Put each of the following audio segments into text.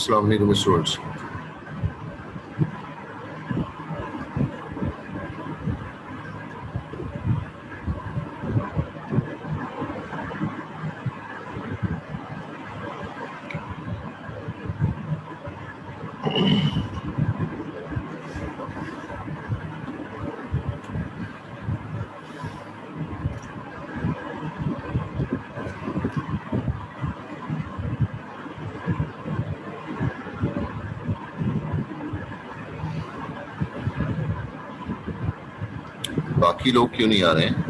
अस्सलाम वालेकुम स्टूडेंट्स। बाकी लोग क्यों नहीं आ रहे हैं?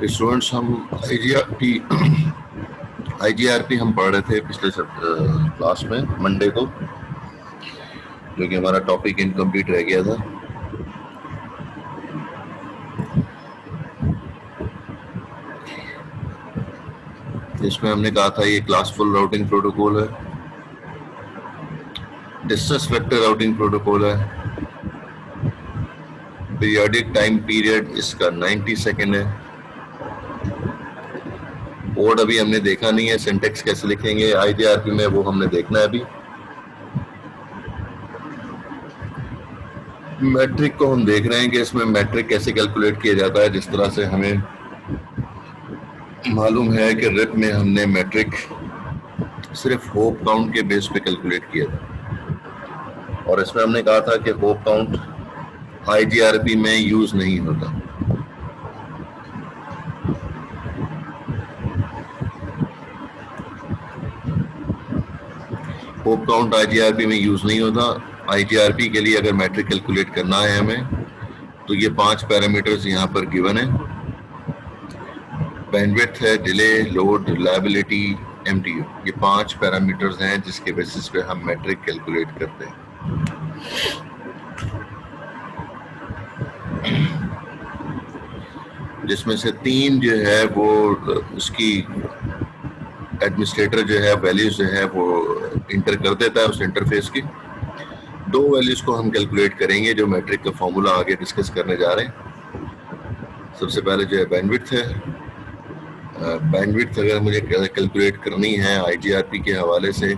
स्टूडेंट्स, हम आईजीआरपी हम पढ़ रहे थे पिछले क्लास में मंडे को, जो कि हमारा टॉपिक इनकम्प्लीट रह गया था। इसमें हमने कहा था ये क्लासफुल राउटिंग प्रोटोकॉल है, डिस्टेंस वेक्टर राउटिंग प्रोटोकॉल है, पीरियोडिक टाइम पीरियड इसका 90 सेकेंड है। कोड अभी हमने देखा नहीं है, सिंटेक्स कैसे लिखेंगे आईजीआरपी में वो हमने देखना है। अभी मैट्रिक को हम देख रहे हैं कि इसमें मैट्रिक कैसे कैलकुलेट किया जाता है। जिस तरह से हमें मालूम है कि रिप में हमने मैट्रिक सिर्फ होप काउंट के बेस पे कैलकुलेट किया था, और इसमें हमने कहा था कि होप काउंट आईजीआरपी में यूज नहीं होता। होप काउंट आईजीआरपी में यूज नहीं होता। आईजीआरपी के लिए अगर मैट्रिक कैलकुलेट करना है हमें, तो ये 5 पैरामीटर्स यहाँ पर गिवन है। बैंडविड्थ है, डिले, लोड, रिलायबिलिटी, एमटीयू, ये 5 पैरामीटर्स हैं जिसके बेसिस पे हम मैट्रिक कैलकुलेट करते हैं। जिसमें से 3 जो है वो उसकी एडमिनिस्ट्रेटर जो है वैल्यूज जो है वो इंटर कर देता है उस इंटरफेस की। 2 वैल्यूज को हम कैलकुलेट करेंगे जो मैट्रिक का फॉर्मूला आगे डिस्कस करने जा रहे हैं। सबसे पहले जो है बैंडविड्थ है। बैंडविड्थ अगर मुझे कैलकुलेट करनी है आईजीआरपी के हवाले से,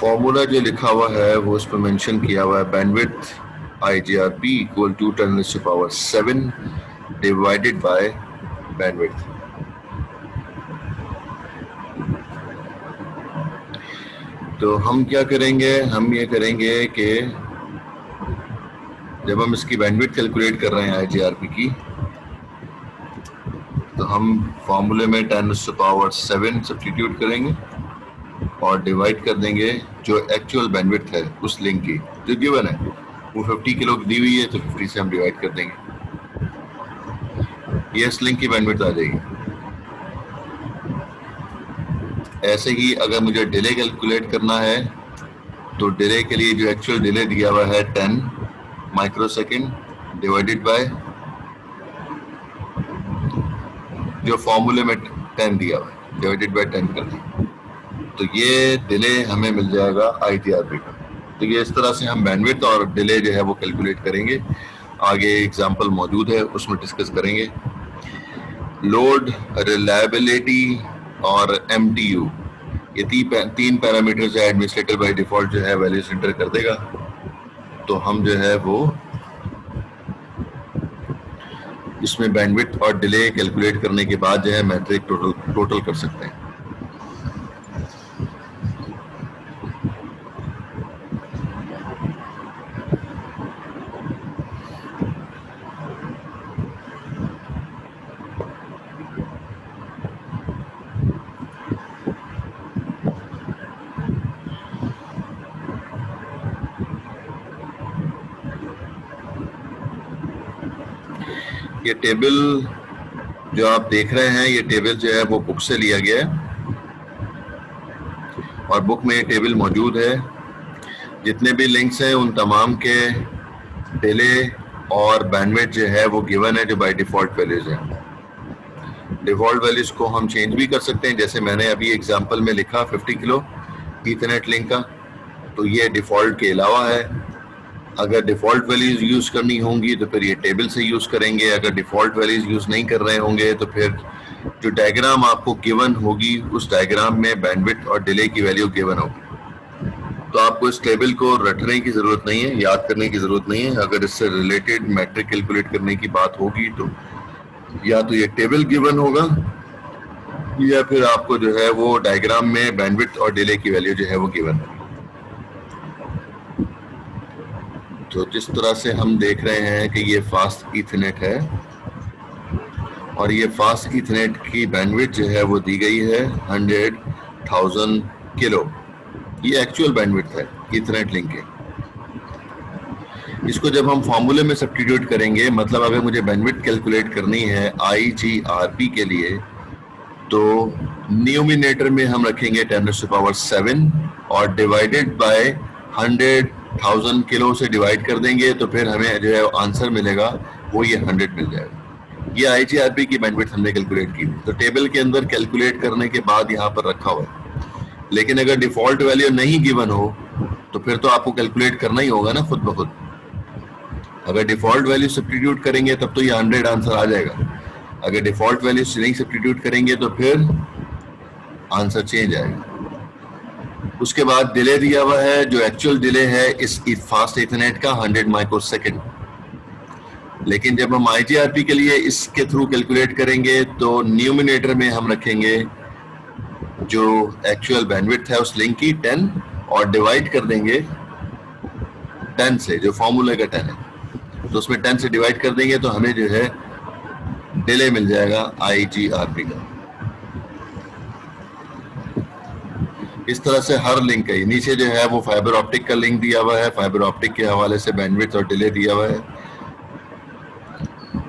फॉर्मूला जो लिखा हुआ है वो उस पर मेंशन किया हुआ है, bandwidth IGRP equal to 10⁻⁷ divided by bandwidth. तो हम क्या करेंगे, हम ये करेंगे कि जब हम इसकी बैंडविड्थ कैलकुलेट कर रहे हैं IGRP की, तो हम फॉर्मूले में 10⁻⁷ सब्स्टिट्यूट करेंगे और डिवाइड कर देंगे जो एक्चुअल बैंडविड्थ है उस लिंक की जो गिवन है, वो 50 किलो दी हुई है, तो 50 से हम डिवाइड कर देंगे, ये इस लिंक की बैंडविड्थ आ जाएगी। ऐसे ही अगर मुझे डिले कैलकुलेट करना है तो डिले के लिए जो एक्चुअल डिले दिया हुआ है 10 माइक्रोसेकंड डिवाइडेड बाय जो फॉर्मूले में 10 दिया हुआ है डिवाइडेड बाय 10 कर दें, तो ये डिले हमें मिल जाएगा IGRP का। तो ये इस तरह से हम बैंडविड्थ और डिले जो है वो कैलकुलेट करेंगे। आगे एग्जांपल मौजूद है, उसमें डिस्कस करेंगे। लोड, रिलायबिलिटी और MTU, ये तीन पैरामीटर्स है। एडमिनिस्ट्रेटर बाय डिफॉल्ट जो है वैल्यूज एंटर कर देगा, तो हम जो है वो इसमें बैंडविड्थ और डिले कैलकुलेट करने के बाद जो है मैट्रिक टोटल कर सकते हैं। ये टेबल जो आप देख रहे हैं, ये टेबल जो है वो बुक से लिया गया है और बुक में ये टेबल मौजूद है। जितने भी लिंक्स हैं उन तमाम के डिले और बैंडविड्थ जो है वो गिवन है, जो बाय डिफॉल्ट वैल्यूज हैं। डिफॉल्ट वैल्यूज को हम चेंज भी कर सकते हैं, जैसे मैंने अभी एग्जांपल में लिखा 50 किलो ईथरनेट लिंक का, तो ये डिफॉल्ट के अलावा है। अगर डिफॉल्ट वैल्यूज यूज करनी होंगी तो फिर ये टेबल से यूज करेंगे। अगर डिफॉल्ट वैल्यूज यूज नहीं कर रहे होंगे तो फिर जो डायग्राम आपको गिवन होगी उस डायग्राम में बैंडविड्थ और डिले की वैल्यू गिवन होगी। तो आपको इस टेबल को रटने की जरूरत नहीं है, याद करने की जरूरत नहीं है। अगर इससे रिलेटेड मैट्रिक कैलकुलेट करने की बात होगी तो या तो ये टेबल गिवन होगा या फिर आपको जो है वो डायग्राम में बैंडविड्थ और डिले की वैल्यू जो है वो गिवन है। तो जिस तरह से हम देख रहे हैं कि ये फास्ट ईथरनेट है और ये फास्ट ईथरनेट की बैंडविड्थ जो है वो दी गई है 100,000 किलो। ये एक्चुअल बैंडविड्थ है ईथरनेट लिंक के। इसको जब हम फॉर्मूले में सब्स्टिट्यूट करेंगे, मतलब अगर मुझे बैंडविड्थ कैलकुलेट करनी है IGRP के लिए, तो न्यूमिनेटर में हम रखेंगे 10⁻⁷ और डिवाइडेड बाय 100,000 किलो से डिवाइड कर देंगे, तो फिर हमें जो है आंसर मिलेगा वो ये 100 मिल जाएगा। ये IGRP की बैंडविड्थ हमने कैलकुलेट की, तो टेबल के अंदर कैलकुलेट करने के बाद यहाँ पर रखा हुआ है। लेकिन अगर डिफॉल्ट वैल्यू नहीं गिवन हो तो फिर तो आपको कैलकुलेट करना ही होगा ना खुद ब खुद। अगर डिफॉल्ट वैल्यू सब्स्टिट्यूट करेंगे तब तो ये 100 आंसर आ जाएगा। अगर डिफॉल्ट वैल्यू नहीं सब्स्टिट्यूट करेंगे तो फिर आंसर चेंज आएगा। उसके बाद डिले दिया हुआ है, जो एक्चुअल डिले है इस फास्ट ईथरनेट का 100 माइक्रोसेकंड। लेकिन जब हम IGRP के लिए इसके थ्रू कैलकुलेट करेंगे तो न्यूमिनेटर में हम रखेंगे जो एक्चुअल बैंडविड्थ है उस लिंक की 10 और डिवाइड कर देंगे 10 से, जो फॉर्मूले का 10 है, तो उसमें 10 से डिवाइड कर देंगे तो हमें जो है डिले मिल जाएगा IGRP का। इस तरह से हर लिंक है। नीचे जो है वो फाइबर ऑप्टिक का लिंक दिया हुआ है, फाइबर ऑप्टिक के हवाले से बैंडविड्थ और डिले दिया हुआ है।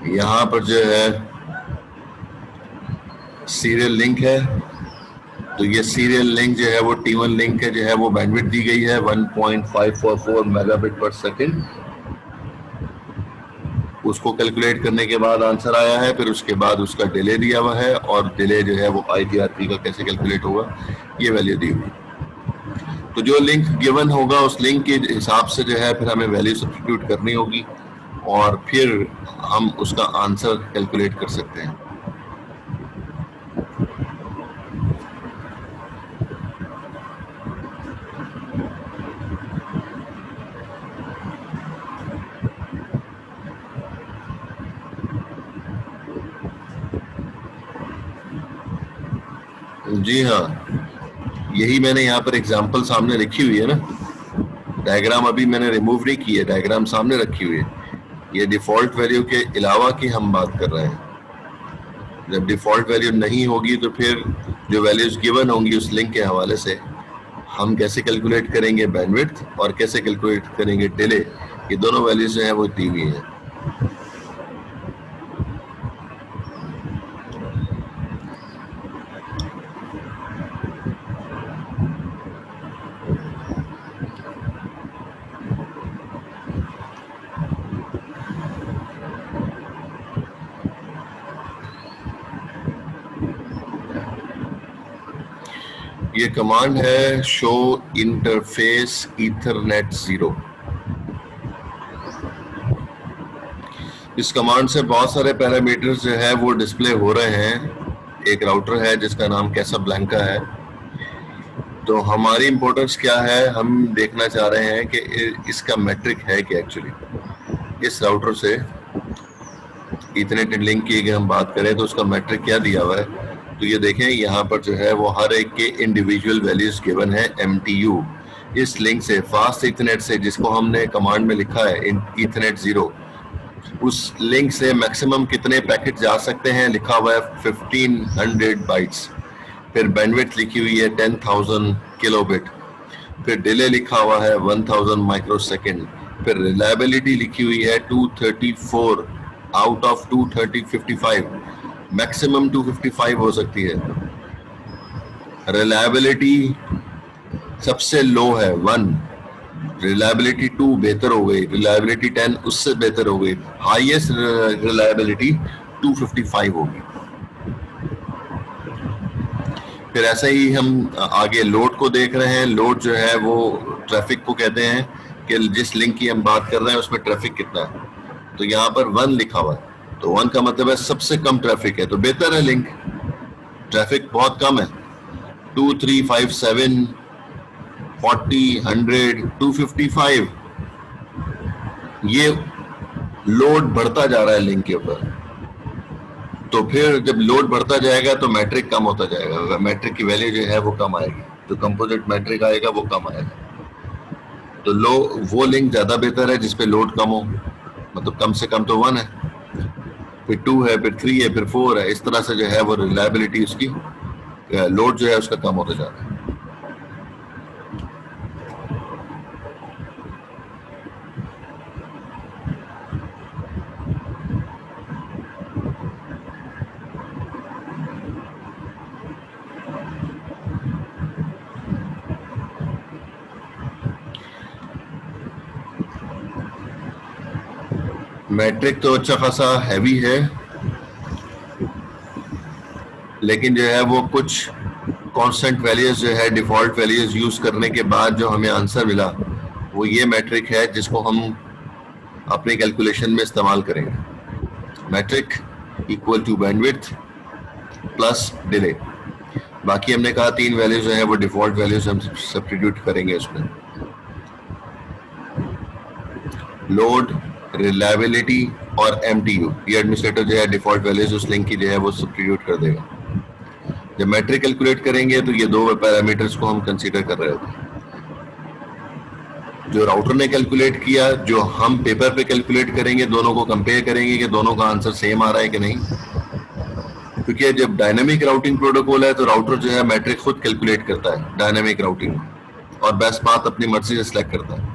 यहाँ पर जो है सीरियल लिंक है, तो ये सीरियल लिंक जो है वो T1 लिंक है, जो है वो बैंडविड्थ दी गई है 1.544 मेगाबिट पर सेकंड। उसको कैलकुलेट करने के बाद आंसर आया है, फिर उसके बाद उसका डिले दिया हुआ है और डिले जो है वो IGRP का कैसे कैलकुलेट होगा ये वैल्यू दी हुई। तो जो लिंक गिवन होगा उस लिंक के हिसाब से जो है फिर हमें वैल्यू सब्स्टिट्यूट करनी होगी और फिर हम उसका आंसर कैलकुलेट कर सकते हैं। जी हाँ, यही मैंने यहाँ पर एग्जांपल सामने लिखी हुई है ना, डायग्राम अभी मैंने रिमूव नहीं की है, डायग्राम सामने रखी हुई है। ये डिफॉल्ट वैल्यू के अलावा की हम बात कर रहे हैं। जब डिफॉल्ट वैल्यू नहीं होगी तो फिर जो वैल्यूज गिवन होंगी उस लिंक के हवाले से हम कैसे कैलकुलेट करेंगे बैंडविड्थ और कैसे कैलकुलेट करेंगे डिले, ये दोनों वैल्यूज जो है वो दी हुई है। ये कमांड है शो इंटरफेस ईथरनेट 0। इस कमांड से बहुत सारे पैरामीटर्स जो है वो डिस्प्ले हो रहे हैं। एक राउटर है जिसका नाम कैसाब्लैंका है। तो हमारी इंपॉर्टेंस क्या है, हम देखना चाह रहे हैं कि इसका मैट्रिक है कि एक्चुअली इस राउटर से इथरनेट लिंक की अगर हम बात करें तो उसका मैट्रिक क्या दिया हुआ है। तो ये देखें यहाँ पर जो है वो हर एक के इंडिविजुअल वैल्यूज गिवन है MTU। इस लिंक से फास्ट इथरनेट से जिसको हमने कमांड में लिखा है इथरनेट 0, उस लिंक से मैक्सिमम कितने पैकेट जा सकते हैं लिखा हुआ है 1500 बाइट्स। फिर बैंडविड्थ लिखी हुई है 10,000 किलोबिट। फिर डिले लिखा हुआ है 1000 माइक्रोसेकंड। फिर रिलायबिलिटी लिखी हुई है 234 आउट ऑफ 255, मैक्सिमम 255 हो सकती है। रिलायबिलिटी सबसे लो है 1, रिलायबिलिटी 2 बेहतर हो गई, रिलायबिलिटी 10 उससे बेहतर हो गई, हाईएस्ट रिलायबिलिटी 255 होगी। फिर ऐसे ही हम आगे लोड को देख रहे हैं। लोड जो है वो ट्रैफिक को कहते हैं कि जिस लिंक की हम बात कर रहे हैं उसमें ट्रैफिक कितना है। तो यहाँ पर 1 लिखा हुआ है, तो 1 का मतलब है सबसे कम ट्रैफिक है, तो बेहतर है लिंक। ट्रैफिक बहुत कम है, 2, 3, 5, 7, 40, 100, 255। ये लोड बढ़ता जा रहा है लिंक के ऊपर। तो फिर जब लोड बढ़ता जाएगा तो मैट्रिक कम होता जाएगा, मैट्रिक की वैल्यू जो है वो कम आएगी, तो कंपोजिट मैट्रिक आएगा वो कम आएगा। तो वो लिंक ज्यादा बेहतर है जिसपे लोड कम हो, मतलब कम से कम तो 1 है, फिर 2 है, फिर 3 है, फिर 4 है। इस तरह से जो है वो रिलायबिलिटी उसकी, लोड जो है उसका कम होता जा रहा है। मैट्रिक तो अच्छा खासा हैवी है, लेकिन जो है वो कुछ कांस्टेंट वैल्यूज जो है डिफॉल्ट वैल्यूज यूज करने के बाद जो हमें आंसर मिला वो ये मैट्रिक है जिसको हम अपने कैलकुलेशन में इस्तेमाल करेंगे। Metric equal to bandwidth plus delay. बाकी हमने कहा 3 वैल्यूज जो है वो डिफॉल्ट वैल्यूज हम सब्स्टिट्यूट करेंगे उसमें। लोड, रिलायबिलिटी और MTU, ये एडमिनिस्ट्रेटर जो है डिफॉल्ट वैल्यूज उस लिंक की जो है वो सब्स्टिट्यूट कर देगा। जब मैट्रिक कैलकुलेट करेंगे तो ये 2 पैरामीटर्स को हम कंसीडर कर रहे होते हैं। जो राउटर ने कैलकुलेट किया, जो हम पेपर पे कैलकुलेट करेंगे, दोनों को कंपेयर करेंगे कि दोनों का आंसर सेम आ रहा है कि नहीं। क्योंकि जब डायनामिक राउटिंग प्रोटोकॉल है तो राउटर जो है मैट्रिक खुद कैलकुलेट करता है डायनामिक राउटिंग, और बेस्ट पाथ अपनी मर्जी से सिलेक्ट करता है।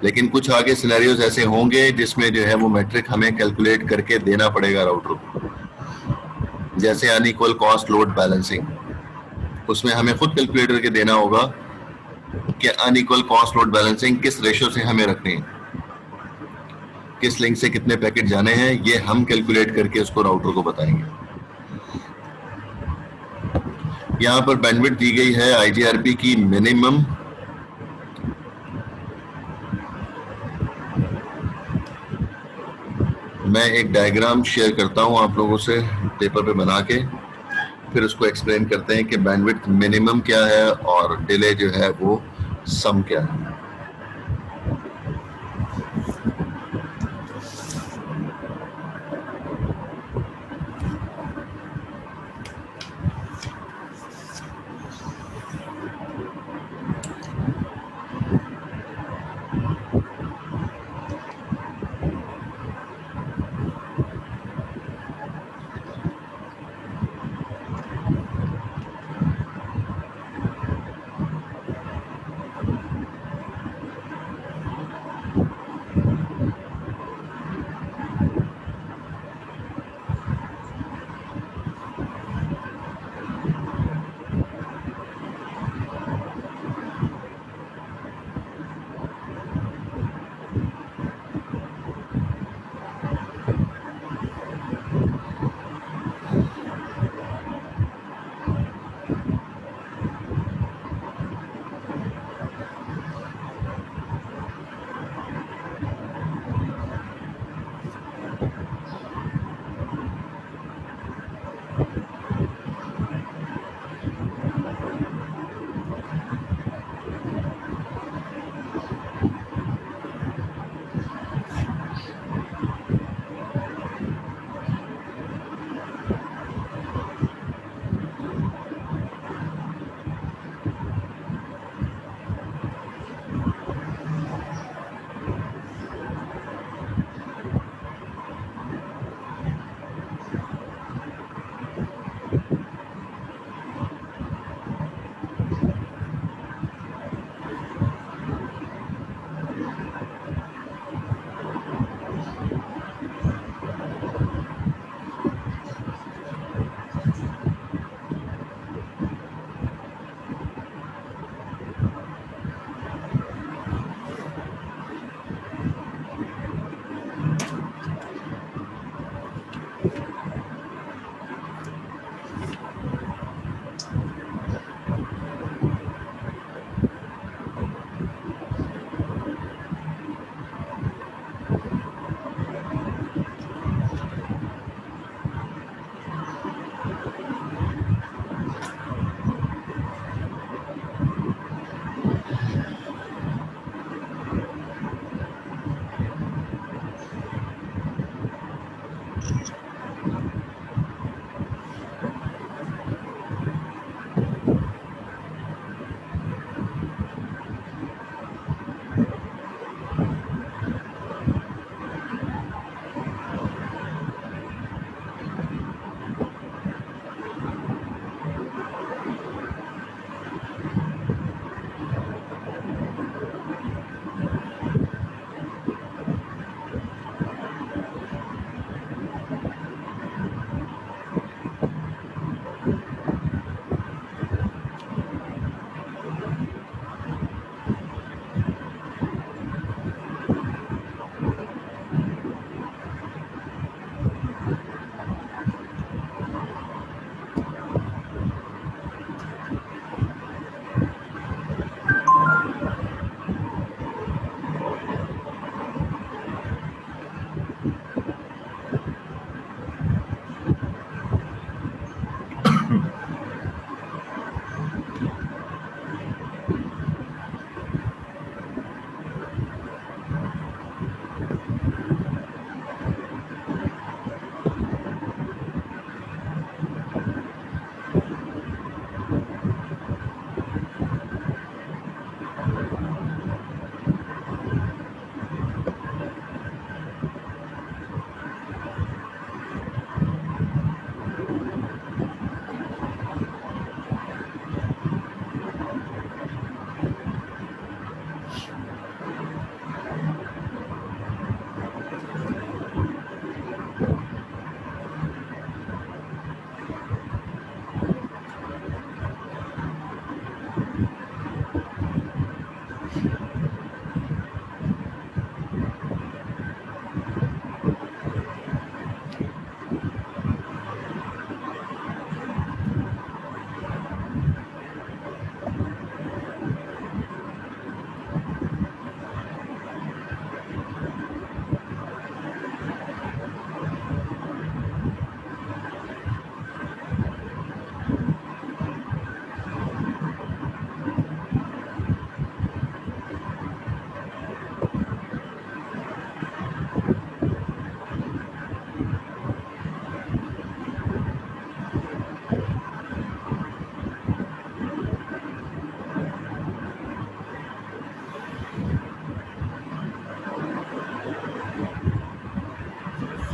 लेकिन कुछ आगे सिनेरियोज ऐसे होंगे जिसमें जो है वो मैट्रिक हमें कैलकुलेट करके देना पड़ेगा राउटर को, जैसे अनइक्वल कॉस्ट लोड बैलेंसिंग। उसमें हमें खुद कैलकुलेट करके देना होगा कि अनइक्वल कॉस्ट लोड बैलेंसिंग किस रेशियो से हमें रखनी है, किस लिंक से कितने पैकेट जाने हैं, ये हम कैलकुलेट करके उसको राउटर को बताएंगे। यहाँ पर बैंडविड्थ दी गई है IGRP की मिनिमम। मैं एक डायग्राम शेयर करता हूँ आप लोगों से पेपर पे बना के, फिर उसको एक्सप्लेन करते हैं कि बैंडविड्थ मिनिमम क्या है और डिले जो है वो सम क्या है।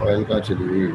फाइल कहाँ चली गई?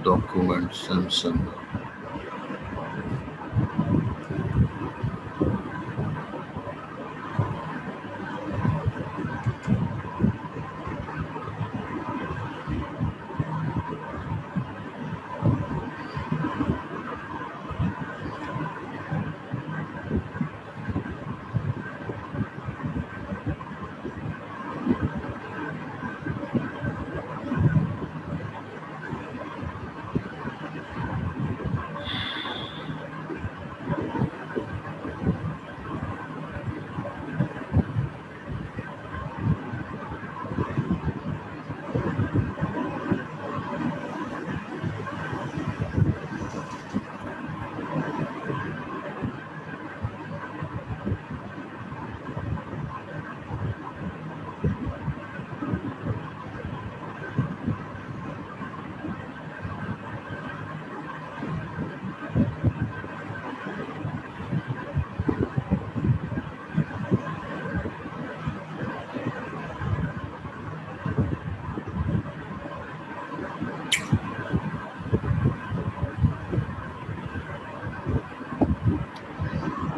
Document Samsung.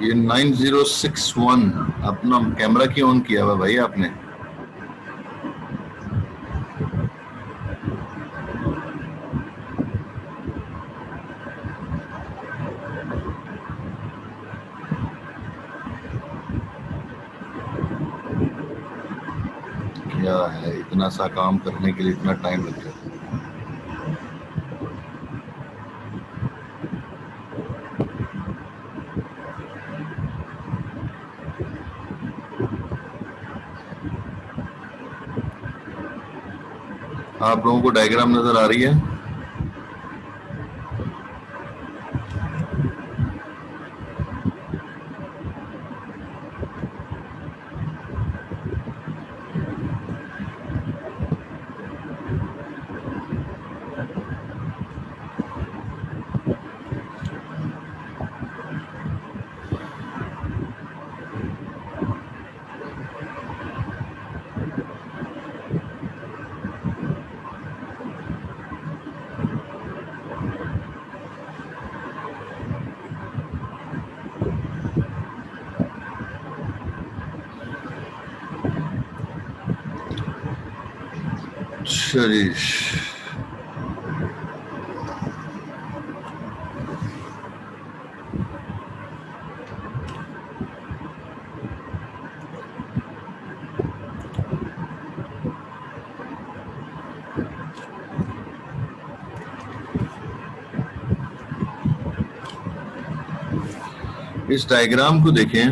ये 9061 अपना कैमरा क्यों ऑन किया हुआ भाई आपने? क्या है, इतना सा काम करने के लिए इतना टाइम लग जाता है? आप लोगों को डायग्राम नजर आ रही है? चलिए, इस डायग्राम को देखें,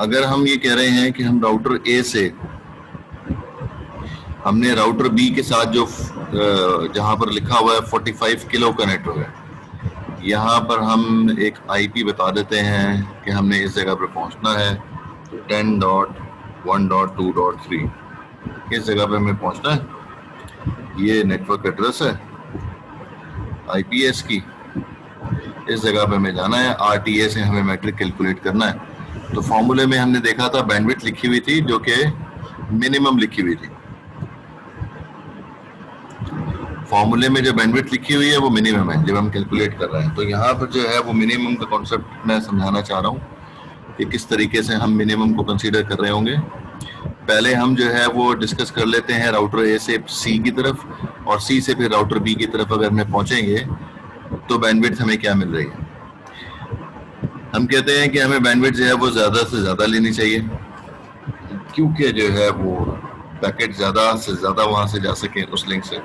अगर हम ये कह रहे हैं कि हम राउटर ए से हमने राउटर बी के साथ जो जहां पर लिखा हुआ है 45 किलो का नेटवर्क है, यहाँ पर हम एक आईपी बता देते हैं कि हमने इस जगह पर पहुंचना है 10.1.2.3 इस जगह पे हमें पहुंचना है। ये नेटवर्क एड्रेस है आईपीएस की, इस जगह पे हमें जाना है। आरटीए से हमें मैट्रिक कैलकुलेट करना है। तो फॉर्मूले में हमने देखा था बैंडविड्थ लिखी हुई थी जो कि मिनिमम लिखी हुई थी। फॉर्मूले में जो बैंडविड्थ लिखी हुई है वो मिनिमम है जब हम कैलकुलेट कर रहे हैं। तो यहाँ पर जो है वो मिनिमम का कॉन्सेप्ट मैं समझाना चाह रहा हूँ कि किस तरीके से हम मिनिमम को कंसीडर कर रहे होंगे। पहले हम जो है वो डिस्कस कर लेते हैं राउटर ए से सी की तरफ और सी से फिर राउटर बी की तरफ अगर हम पहुंचेंगे तो बैंडविड्थ हमें क्या मिल रही है। हम कहते हैं कि हमें बैंडविड्थ जो है वो ज़्यादा से ज़्यादा लेनी चाहिए क्योंकि जो है वो पैकेट ज़्यादा से ज़्यादा वहाँ से जा सके उस लिंक से।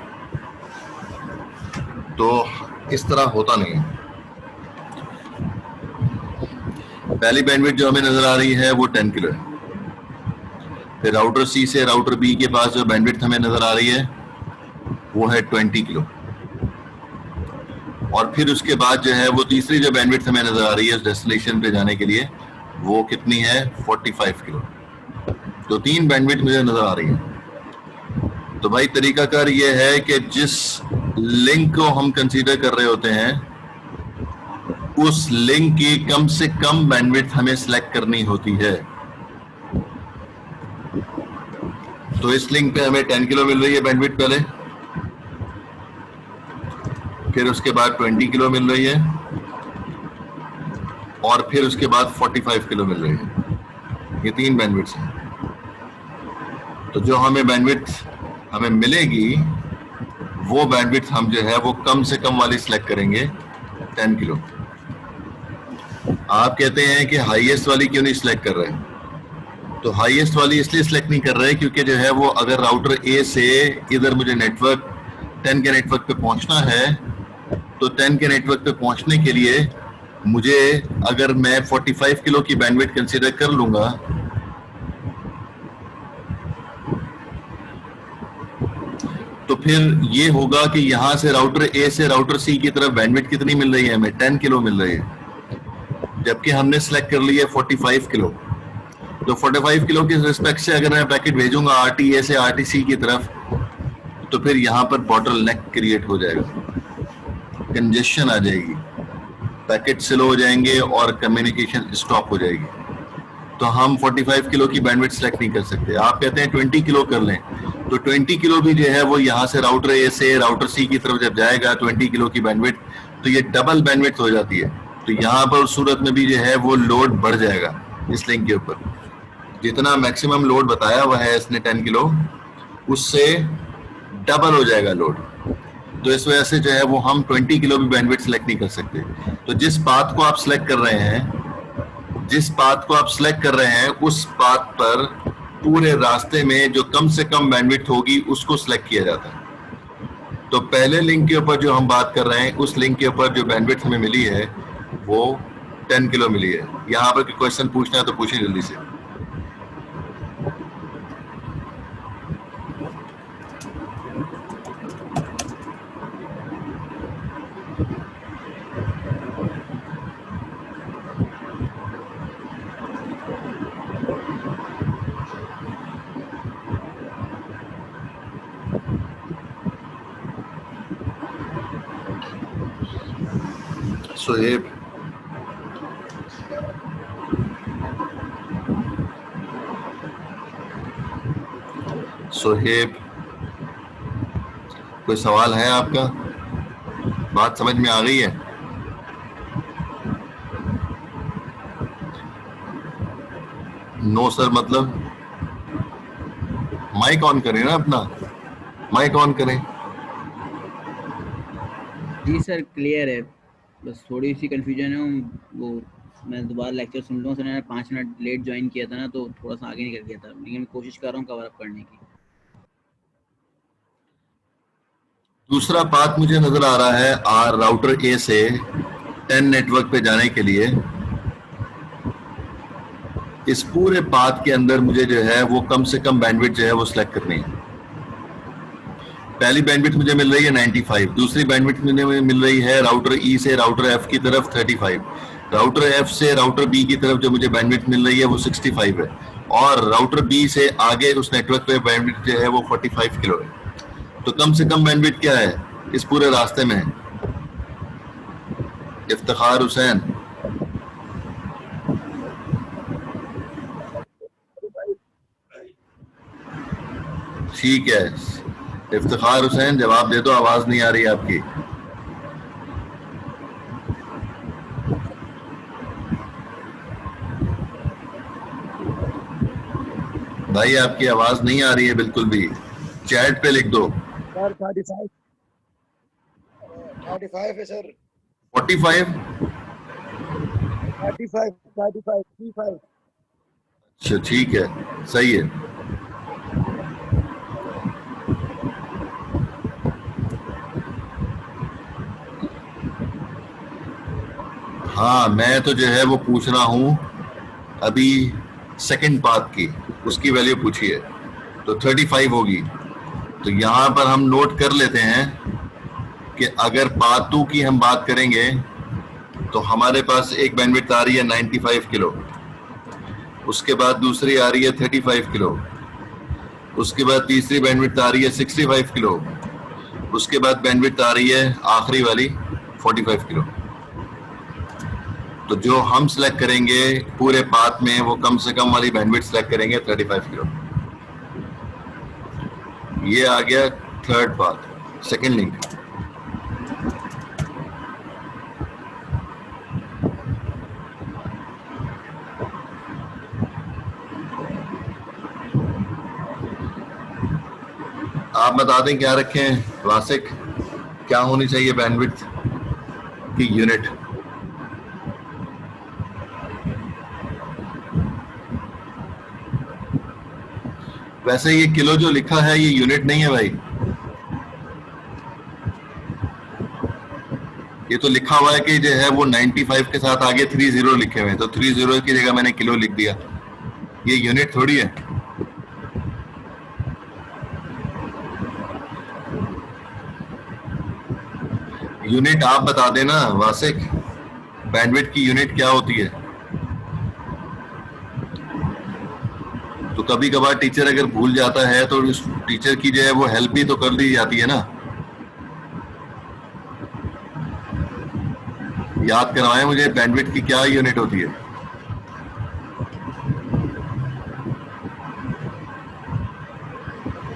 तो इस तरह होता नहीं है। पहली बैंडविड्थ जो हमें नजर आ रही है वो 10 किलो है। फिर राउटर सी से राउटर बी के पास जो बैंडविड्थ हमें नजर आ रही है वो है 20 किलो। और फिर उसके बाद जो है वो तीसरी जो बैंडविड्थ हमें नजर आ रही है उस डेस्टिनेशन पे जाने के लिए वो कितनी है 45 किलो। तो 3 बैंडविड्थ मुझे नजर आ रही है। तो भाई तरीकाकार ये है कि जिस लिंक को हम कंसीडर कर रहे होते हैं उस लिंक की कम से कम बैंडविड्थ हमें सिलेक्ट करनी होती है। तो इस लिंक पे हमें 10 किलो मिल रही है बैंडविड्थ पहले, फिर उसके बाद 20 किलो मिल रही है और फिर उसके बाद 45 किलो मिल रही है। ये 3 बैंडविड्थ हैं। तो जो हमें बैंडविड्थ हमें मिलेगी वो बैंडविड्थ हम जो है वो कम से कम वाली सिलेक्ट करेंगे 10 किलो। आप कहते हैं कि हाईएस्ट वाली क्यों नहीं सिलेक्ट कर रहे? तो हाईएस्ट वाली इसलिए सिलेक्ट नहीं कर रहे क्योंकि जो है वो अगर राउटर ए से इधर मुझे नेटवर्क 10 के नेटवर्क पे पहुंचना है तो 10 के नेटवर्क पे पहुंचने के लिए मुझे अगर मैं 45 किलो की बैंडविड्थ कंसीडर कर लूंगा तो फिर ये होगा कि यहां से राउटर ए से राउटर सी की तरफ बैंडविड्थ कितनी मिल रही है हमें 10 किलो मिल रही है, जबकि हमने सेलेक्ट कर लिया 45 किलो। तो 45 किलो के रिस्पेक्ट से अगर मैं पैकेट भेजूंगा आरटीए से आरटीसी की तरफ तो फिर यहाँ पर बॉटल नेक क्रिएट हो जाएगा, कंजेशन आ जाएगी, पैकेट स्लो हो जाएंगे और कम्युनिकेशन स्टॉप हो जाएगी। तो हम 45 किलो की बैंडविड्थ सेलेक्ट नहीं कर सकते। आप कहते हैं 20 किलो कर लें, तो 20 किलो भी जो है वो यहाँ से राउटर ए से राउटर सी की तरफ जब जाएगा 20 किलो की बैंडविड्थ तो ये डबल बैंडविड्थ हो जाती है। तो यहाँ पर सूरत में भी जो है वो लोड बढ़ जाएगा इस लिंक के ऊपर। जितना मैक्सिमम लोड बताया हुआ है इसने 10 किलो उससे डबल हो जाएगा लोड। तो इस वजह से जो है वो हम 20 किलो भी बैंडविड्थ सेलेक्ट नहीं कर सकते। तो जिस पाथ को आप सेलेक्ट कर रहे हैं उस पाथ पर पूरे रास्ते में जो कम से कम बैंडविड्थ होगी उसको सिलेक्ट किया जाता है। तो पहले लिंक के ऊपर जो हम बात कर रहे हैं उस लिंक के ऊपर जो बैंडविड्थ हमें मिली है वो 10 किलो मिली है। यहाँ पर क्वेश्चन पूछना है तो पूछिए जल्दी से। सोहेब, कोई सवाल है आपका? बात समझ में आ गई है? नो सर मतलब माइक ऑन करें ना, अपना माइक ऑन करें। जी सर क्लियर है, बस थोड़ी सी कंफ्यूजन है। वो मैं दोबारा लेक्चर सुन लूँ, सर मैंने 5 मिनट लेट ज्वाइन किया था ना तो थोड़ा सा आगे निकल गया था, लेकिन कोशिश कर रहा हूँ कवर अप करने की। दूसरा पाथ मुझे नजर आ रहा है राउटर ए से 10 नेटवर्क पे जाने के लिए इस पूरे पाथ के अंदर मुझे जो है वो कम से कम बैंडविड्थ जो है वो सिलेक्ट करनी है। पहली बैंडविड्थ मुझे मिल रही है 95, दूसरी बैंडविड्थ मुझे मिल रही है राउटर ई से राउटर एफ की तरफ 35, राउटर एफ से राउटर बी की तरफ जो मुझे बैंडविड्थ मिल रही है वो 65 है, और राउटर बी से आगे उस नेटवर्क पे बैंडविड्थ जो है वो 45 किलो है। तो कम से कम बैंडविड्थ क्या है इस पूरे रास्ते में? इफ्तिखार हुसैन, ठीक है। इफ्तिखार हुसैन जवाब दे दो, आवाज नहीं आ रही आपकी। भाई आपकी आवाज नहीं आ रही है बिल्कुल भी, चैट पे लिख दो। सर 35 है सर। 45, 35। अच्छा ठीक है, सही है। हाँ मैं तो जो है वो पूछ रहा हूं अभी सेकंड पाथ की, उसकी वैल्यू पूछी है, तो 35 होगी। तो यहां पर हम नोट कर लेते हैं कि अगर पाथ 2 की हम बात करेंगे तो हमारे पास एक बैंडविड्थ आ रही है 95 किलो, उसके बाद दूसरी आ रही है 35 किलो, उसके बाद तीसरी बैंडविड्थ आ रही है 65 किलो, उसके बाद बैंडविड्थ आ रही है आखिरी वाली 45 किलो। तो जो हम सिलेक्ट करेंगे पूरे पाथ में वो कम से कम वाली बैंडविड्थ सिलेक्ट करेंगे 35 किलो। ये आ गया थर्ड पाथ, सेकंड लिंक। आप बता दें क्या रखें वासिक, क्या होनी चाहिए बैंडविड्थ की यूनिट? वैसे ये किलो जो लिखा है ये यूनिट नहीं है भाई, ये तो लिखा हुआ है कि जो है वो 95 के साथ आगे 30 लिखे हुए हैं, तो 30 की जगह मैंने किलो लिख दिया, ये यूनिट थोड़ी है। यूनिट आप बता देना वासिक, बैंडविड्थ की यूनिट क्या होती है? तो कभी कभार टीचर अगर भूल जाता है तो उस टीचर की जो है वो हेल्प भी तो कर दी जाती है ना, याद करवाएं मुझे बैंडविड्थ की क्या यूनिट होती है।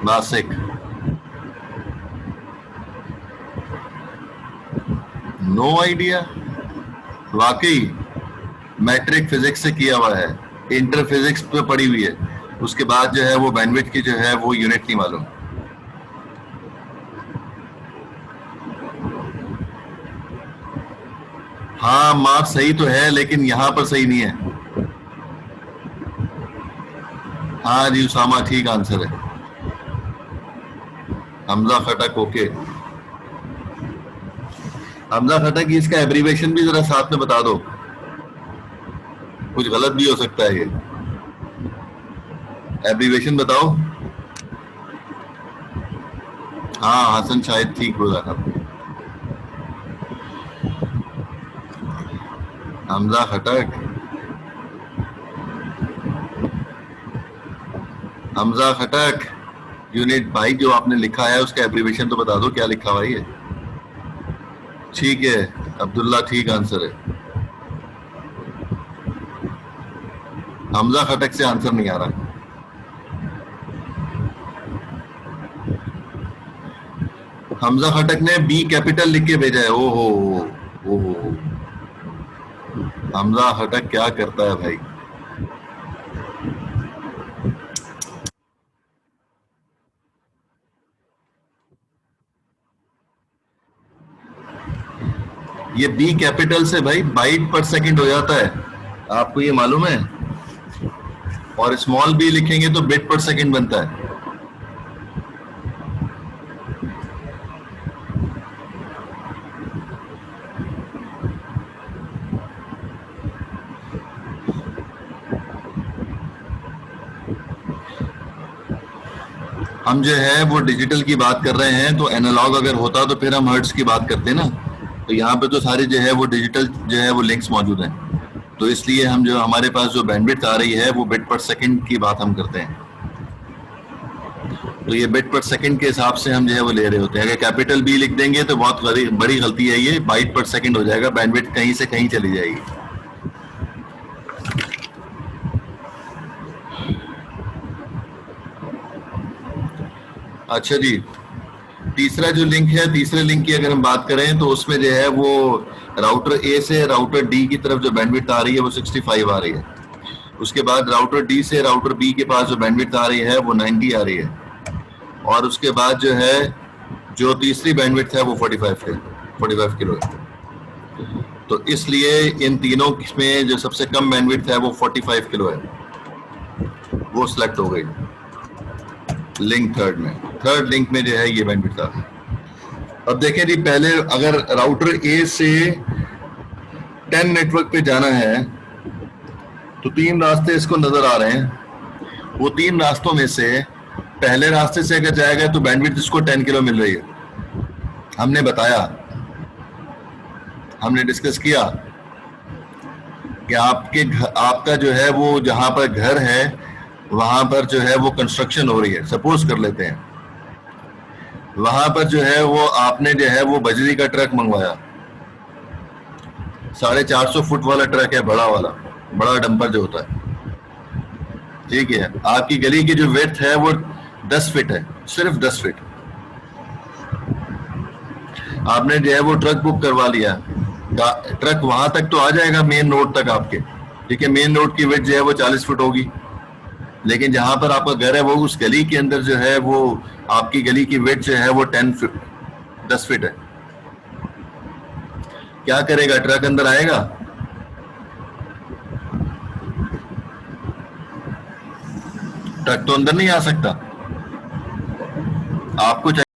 वासिक, नो आइडिया। वाकई मैट्रिक फिजिक्स से किया हुआ है, इंटर फिजिक्स पे पड़ी हुई है, उसके बाद जो है वो बैंडविड्थ की जो है वो यूनिट नहीं मालूम। हाँ मार्क्स सही तो है लेकिन यहां पर सही नहीं है। हाँ जी उसामा ठीक आंसर है। हमजा खटक, ओके। हमजा खटक, इसका एब्रीवेशन भी जरा साथ में बता दो, कुछ गलत भी हो सकता है ये, एब्रीवेशन बताओ। हाँ हसन शायद ठीक बोला था। हमजा खटक, हमजा खटक, यूनिट भाई जो आपने लिखा है उसका एब्रीवेशन तो बता दो, क्या लिखा हुआ है? ठीक है अब्दुल्ला ठीक आंसर है। हमजा खटक से आंसर नहीं आ रहा। हमजा खटक ने बी कैपिटल लिख के भेजा है। ओहो ओहो, हमजा खटक क्या करता है भाई। ये बी कैपिटल से भाई बाइट पर सेकंड हो जाता है, आपको ये मालूम है? और स्मॉल बी लिखेंगे तो बिट पर सेकंड बनता है। हम जो है वो डिजिटल की बात कर रहे हैं, तो एनालॉग अगर होता तो फिर हम हर्ट्ज की बात करते ना। तो यहाँ पे तो सारे जो है वो डिजिटल जो है वो लिंक्स मौजूद हैं, तो इसलिए हम जो हमारे पास जो बैंडविड्थ आ रही है वो बिट पर सेकंड की बात हम करते हैं। तो ये बिट पर सेकंड के हिसाब से हम जो है वो ले रहे होते हैं। अगर कैपिटल बी लिख देंगे तो बहुत बड़ी गलती है, ये बाइट पर सेकंड हो जाएगा, बैंडविड्थ कहीं से कहीं चली जाएगी। अच्छा जी, तीसरा जो लिंक है, तीसरे लिंक की अगर हम बात करें तो उसमें जो है वो राउटर ए से राउटर डी की तरफ जो बैंडविड्थ आ रही है वो 65 आ रही है। उसके बाद राउटर डी से राउटर बी के पास जो बैंडविड्थ आ रही है वो 90 आ रही है। और उसके बाद जो है जो तीसरी बैंडविड्थ है वो 45 किलो है। तो इसलिए इन तीनों में जो सबसे कम बैंडविड्थ है वो 45 किलो है, वो सिलेक्ट हो गई लिंक थर्ड में। थर्ड लिंक में जो है ये बैंडविड्थ आ गई। अब देखें जी, पहले अगर राउटर ए से 10 नेटवर्क पे जाना है तो 3 रास्ते इसको नजर आ रहे हैं। वो 3 रास्तों में से पहले रास्ते से अगर जाएगा तो बैंडविड्थ इसको 10 किलो मिल रही है। हमने बताया, हमने डिस्कस किया कि आपका जो है वो जहां पर घर है वहां पर जो है वो कंस्ट्रक्शन हो रही है, सपोज कर लेते हैं। वहां पर जो है वो आपने जो है वो बजरी का ट्रक मंगवाया, 450 फुट वाला ट्रक है, बड़ा वाला, बड़ा डंपर जो होता है, ठीक है। आपकी गली की जो विड्थ है वो 10 फीट है, सिर्फ 10 फीट। आपने जो है वो ट्रक बुक करवा लिया, ट्रक वहां तक तो आ जाएगा मेन रोड तक आपके, ठीक है। मेन रोड की विड्थ जो है वो 40 फुट होगी, लेकिन जहां पर आपका घर है वो उस गली के अंदर जो है वो आपकी गली की विड्थ जो है वो 10 फीट है। क्या करेगा, ट्रक अंदर आएगा? ट्रक तो अंदर नहीं आ सकता। आपको